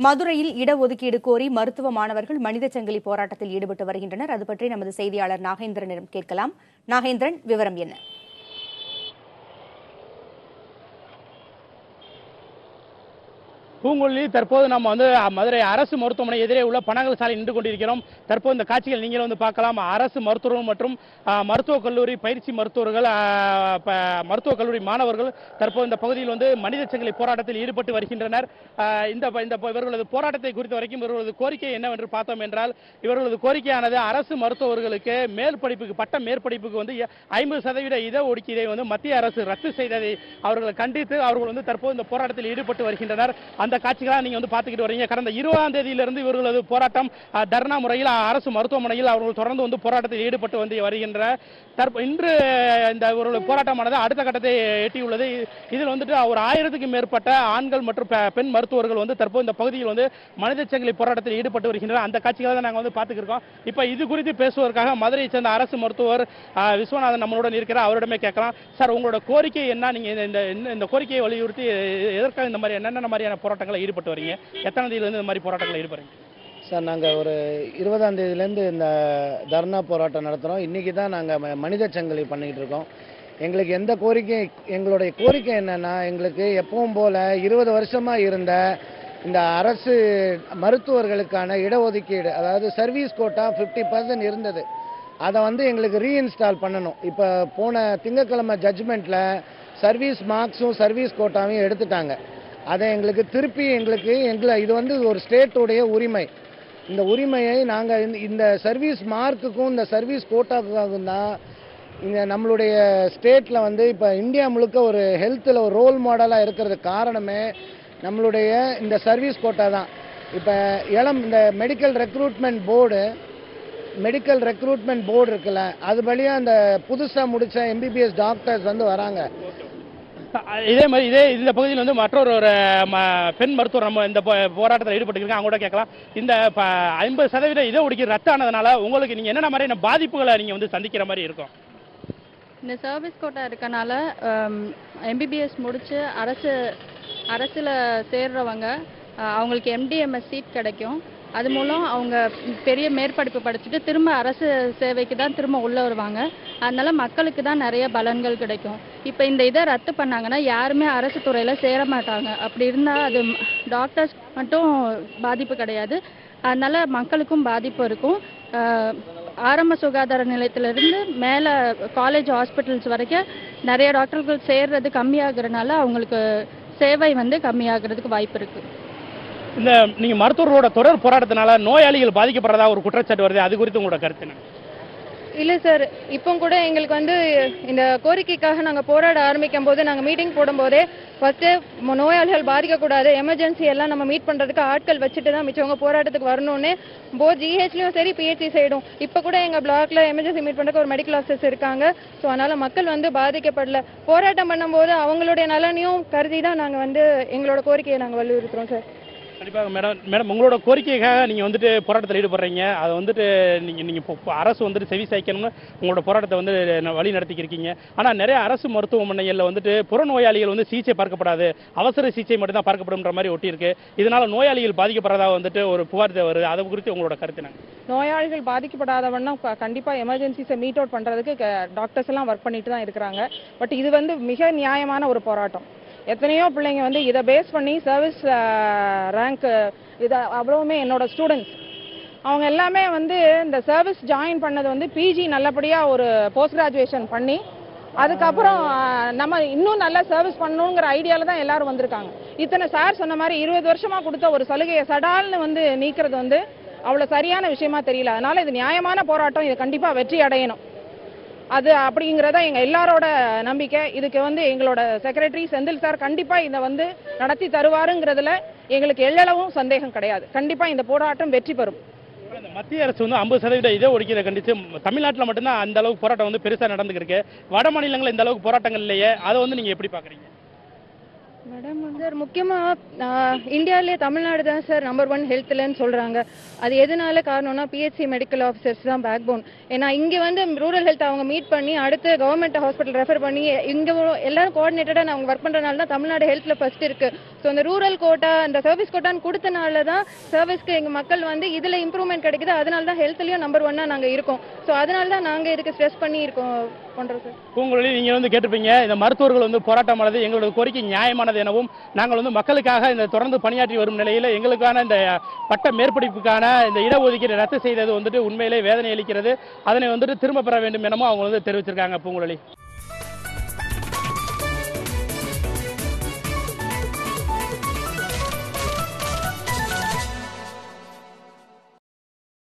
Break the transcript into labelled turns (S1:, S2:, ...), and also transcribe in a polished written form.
S1: மதுரையில் இடஒதுக்கீடு கோரி மருத்துவ மாணவர்கள் மனித சங்கிலி போராட்டத்தில் ஈடுபட்டு வருகின்றனர். அது பற்றி நமது செய்தியாளர் நாகேந்திரனிடம் கேட்கலாம். நாகேந்திரன், விவரம் என்ன?
S2: பூங்குழலி, தற்போது நம்ம மதுரை அரசு மருத்துவமனை எதிரே உள்ள பனகல் சாலை நின்று கொண்டிருக்கிறோம். தற்போது இந்த காட்சிகள் நீங்களும் பார்க்கலாம். அரசு மருத்துவர்கள் மற்றும் மருத்துவக் கல்லூரி பயிற்சி மருத்துவர்கள், மருத்துவக் கல்லூரி மாணவர்கள் தற்போது இந்த பகுதியில் மனித சங்கிலி போராட்டத்தில் ஈடுபட்டு வருகின்றனர். இவர்களது போராட்டத்தை குறித்த வரைக்கும் இவர்களது கோரிக்கை என்னவென்று பார்த்தோம் என்றால், இவர்களது கோரிக்கையானது அரசு மருத்துவர்களுக்கு மேற்படிப்புக்கு பட்ட மேற்படிப்புக்கு 50% இடஒதுக்கீடை மத்திய அரசு ரத்து செய்ததை அவர்கள் கண்டித்து அவர்கள் தற்போது இந்த போராட்டத்தில் ஈடுபட்டு வருகின்றனர். அந்த காட்சிகளா நீங்க பார்த்துக்கிட்டு வரீங்க. கடந்த 20ஆம் தேதியிலிருந்து இவர்களது போராட்டம் தர்ணா முறையில் அரசு மருத்துவமனையில் அவர்கள் தொடர்ந்து போராட்டத்தில் ஈடுபட்டு வருகின்றனர். இன்று இந்த போராட்டமானது அடுத்த கட்டத்தை எட்டியுள்ளது. இதில் ஒரு 1000க்கும் மேற்பட்ட ஆண்கள் மற்றும் பெண் மருத்துவர்கள் தற்போது இந்த பகுதியில் மனித சங்கிலி போராட்டத்தில் ஈடுபட்டு வருகின்றனர். அந்த காட்சிகளை தான் நாங்கள் பார்த்துக்கிருக்கோம். இப்ப இது குறித்து பேசுவதற்காக மதுரையை சேர்ந்த அரசு மருத்துவர் விஸ்வநாதன் நம்மளுடன் இருக்கிறார். அவரிடமே கேட்கலாம். சார், உங்களோட கோரிக்கை என்ன? நீங்க இந்த கோரிக்கையை வலியுறுத்தி எதற்காக இந்த மாதிரி என்னென்ன மாதிரியான போராட்டங்களை ஈடுபட்டு வரீங்க? எத்தனை தேதியிலிருந்து இந்த மாதிரி போராட்டங்களை ஈடுபடுறீங்க?
S3: சார், நாங்கள் ஒரு 20ஆம் தேதியிலேருந்து இந்த தர்ணா போராட்டம் நடத்துகிறோம். இன்றைக்கி தான் நாங்கள் மனித சங்கிலி பண்ணிக்கிட்டு இருக்கோம். எங்களுக்கு எந்த கோரிக்கை, எங்களுடைய கோரிக்கை என்னென்னா, எங்களுக்கு எப்பவும் போல் 20 வருஷமாக இருந்த இந்த அரசு மருத்துவர்களுக்கான இடஒதுக்கீடு, அதாவது சர்வீஸ் கோட்டா 50% இருந்தது, அதை எங்களுக்கு ரீஇன்ஸ்டால் பண்ணணும். இப்போ போன திங்கட்கிழமை ஜட்ஜ்மெண்ட்டில் சர்வீஸ் மார்க்ஸும் சர்வீஸ் கோட்டாவையும் எடுத்துட்டாங்க. அதை எங்களுக்கு திருப்பி இது ஒரு ஸ்டேட்டுடைய உரிமை. இந்த உரிமையை நாங்கள் இந்த சர்வீஸ் மார்க்குக்கும் இந்த சர்வீஸ் கோட்டாவுக்கும் தான் இங்கே நம்மளுடைய ஸ்டேட்டில் இப்போ இந்தியா முழுக்க ஒரு ஹெல்த்தில் ஒரு ரோல் மாடலாக இருக்கிறது காரணமே நம்மளுடைய இந்த சர்வீஸ் கோட்டா தான். இப்போ இந்த மெடிக்கல் ரெக்ரூட்மெண்ட் போர்டு இருக்குல்ல, அது வழியாக அந்த புதுசாக முடித்த MBBS டாக்டர்ஸ் வராங்க.
S2: இதே மாதிரி இந்த பகுதியில் மற்றொரு பெண் மருத்துவர் நம்ம இந்த போராட்டத்தில் ஈடுபட்டு அவங்க கூட கேட்கலாம். இந்த 50% இடஒதுக்கீடு ரத்தானதுனால உங்களுக்கு நீங்க என்னென்ன மாதிரியான பாதிப்புகளை நீங்க சந்திக்கிற மாதிரி இருக்கும்?
S4: இந்த சர்வீஸ் கோட்டா இருக்கனால MBBS முடிச்சு அரசுல சேர்றவங்க அவங்களுக்கு MDMS சீட் கிடைக்கும். அது மூலம் அவங்க பெரிய மேற்படிப்பு படிச்சுட்டு திரும்ப அரசு சேவைக்கு தான் திரும்ப உள்ளே வருவாங்க. அதனால மக்களுக்கு தான் நிறைய பலன்கள் கிடைக்கும். இப்போ இந்த இதை ரத்து பண்ணாங்கன்னா யாருமே அரசு துறையில் சேர மாட்டாங்க. அப்படி இருந்தால் அது டாக்டர்ஸ் மட்டும் பாதிப்பு கிடையாது, அதனால மக்களுக்கும் பாதிப்பு இருக்கும். ஆரம்ப சுகாதார நிலையத்திலிருந்து மேலே காலேஜ் ஹாஸ்பிட்டல்ஸ் வரைக்கும் நிறைய டாக்டர்கள் சேர்றது கம்மியாகிறதுனால அவங்களுக்கு சேவை கம்மியாகிறதுக்கு வாய்ப்பு இருக்குது.
S2: இந்த நீங்க மருத்துவர்களோட தொடர் போராட்டத்தினால நோயாளிகள் பாதிக்கப்படுறதா ஒரு குற்றச்சாட்டு வருது. அது குறித்து உங்களோட கருத்து என்ன?
S5: இல்லை சார், இப்போ கூட எங்களுக்கு இந்த கோரிக்கைக்காக நாங்கள் போராட ஆரம்பிக்கும் போது, நாங்கள் மீட்டிங் போடும்போதே ஃபர்ஸ்ட்டு நோயாளிகள் பாதிக்கக்கூடாது, எமர்ஜென்சி எல்லாம் நம்ம மீட் பண்ணுறதுக்கு ஆட்கள் வச்சுட்டு தான் மிச்சவங்க போராட்டத்துக்கு வரணும்னு GHலையும் சரி PHC சைடும் இப்போ கூட எங்கள் பிளாக்ல எமர்ஜென்சி மீட் பண்ணுறதுக்கு ஒரு மெடிக்கல் ஆஃபீஸர்ஸ் இருக்காங்க. ஸோ அதனால் மக்கள் பாதிக்கப்படல. போராட்டம் பண்ணும்போது அவங்களுடைய நலனையும் கருதி தான் நாங்கள் எங்களோட கோரிக்கையை நாங்கள் வலியுறுத்துகிறோம் சார்.
S2: கண்டிப்பாக மேடம், உங்களோட கோரிக்கைக்காக நீங்கள் போராட்டத்தில் ஈடுபடுறீங்க. அதை நீங்கள் அரசு செவி சாய்க்கணும்னு உங்களோட போராட்டத்தை வழி நடத்திக்கிருக்கீங்க. ஆனால் நிறைய அரசு மருத்துவமனைகளில் புறநோயாளிகள் சிகிச்சை பார்க்கப்படாது, அவசர சிகிச்சை மட்டும்தான் பார்க்கப்படும்ன்ற மாதிரி ஒட்டியிருக்கு. இதனால நோயாளிகள் பாதிக்கப்படுறதா ஒரு புகார் வருது. அதை குறித்து உங்களோட கருத்து என்ன?
S5: நோயாளிகள் பாதிக்கப்படாதவன்னா கண்டிப்பாக எமர்ஜென்சிஸை மீட் அவுட் பண்ணுறதுக்கு டாக்டர்ஸ் எல்லாம் ஒர்க் பண்ணிட்டு தான் இருக்கிறாங்க. பட் இது மிக நியாயமான ஒரு போராட்டம். எத்தனையோ பிள்ளைங்க இதை பேஸ் பண்ணி சர்வீஸ் ரேங்க் இதை அவ்வளவுமே என்னோட ஸ்டூடெண்ட்ஸ் அவங்க எல்லாமே இந்த சர்வீஸ் ஜாயின் பண்ணது PG நல்லபடியாக ஒரு போஸ்ட் கிராஜுவேஷன் பண்ணி அதுக்கப்புறம் நம்ம இன்னும் நல்லா சர்வீஸ் பண்ணணுங்கிற ஐடியாவில் தான் எல்லாரும் வந்திருக்காங்க. இத்தனை சார் சொன்ன மாதிரி 20 வருஷமாக கொடுத்த ஒரு சலுகையை சடால்னு நீக்கிறது அவ்வளோ சரியான விஷயமா தெரியல. அதனால இது நியாயமான போராட்டம், இது கண்டிப்பாக வெற்றி அடையணும். அது அப்படிங்கிறத எங்க எல்லாரோட நம்பிக்கை. இதுக்கு எங்களோட செக்ரட்டரி செந்தில் சார் கண்டிப்பா இதை நடத்தி தருவாருங்கிறதுல எங்களுக்கு எள்ளளவும் சந்தேகம் கிடையாது. கண்டிப்பா இந்த போராட்டம் வெற்றி பெறும்.
S2: மத்திய அரசு 50% இடஒதுக்கீடை கண்டித்து தமிழ்நாட்டில் மட்டும்தான் அந்த அளவுக்கு போராட்டம் பெருசா நடந்துருக்கு. வட மாநிலங்கள் இந்த அளவுக்கு போராட்டங்கள் இல்லையே, அதை நீங்க எப்படி பாக்குறீங்க?
S4: மேடம் சார் முக்கியமாக இந்தியாவிலே தமிழ்நாடு தான் சார் நம்பர் 1 ஹெல்த்லன்னு சொல்கிறாங்க. அது எதனால காரணம்னா பிஹெச்சி மெடிக்கல் ஆஃபீஸர்ஸ் தான் பேக் போன். ஏன்னா இங்கே வந்து ரூரல் ஹெல்த் அவங்க மீட் பண்ணி அடுத்து கவர்மெண்ட் ஹாஸ்பிட்டல் ரெஃபர் பண்ணி இங்கே எல்லாரும் கோஆர்டினேட்டடாக அவங்க ஒர்க் பண்ணுறதுனால தான் தமிழ்நாடு ஹெல்த்தில் ஃபர்ஸ்ட் இருக்குது. ஸோ அந்த ரூரல் கோட்டா அந்த சர்வீஸ் கோட்டான்னு கொடுத்தனால தான் சர்வீஸ்க்கு எங்கள் மக்கள் வந்து இதில் இம்ப்ரூவ்மெண்ட் கிடைக்குது. அதனால தான் ஹெல்த்லேயும் நம்பர் 1 நாங்கள் இருக்கோம். ஸோ அதனால தான் நாங்கள் இதுக்கு ஸ்ட்ரெஸ் பண்ணி இருக்கோம் பண்ணுறோம் சார்.
S2: பூங்குழலி, நீங்கள் வந்து கேட்டிருப்பீங்க இந்த மருத்துவர்கள் வந்து போராட்டமானது எங்களோட கோரிக்கை நியாயமானது எனவும் நாங்கள் வந்து மக்களுக்காக இந்த தொடர்ந்து பணியாற்றி வரும் நிலையில் எங்களுக்கான இந்த பட்ட மேற்படிப்புக்கான இந்த இடஒதுக்கீடு ரத்து செய்தது வந்துட்டு உண்மையிலே வேதனை அளிக்கிறது. அதனை வந்துட்டு திரும்ப பெற வேண்டும் எனவும் அவங்க வந்து தெரிவிச்சிருக்காங்க. பூங்குழலி.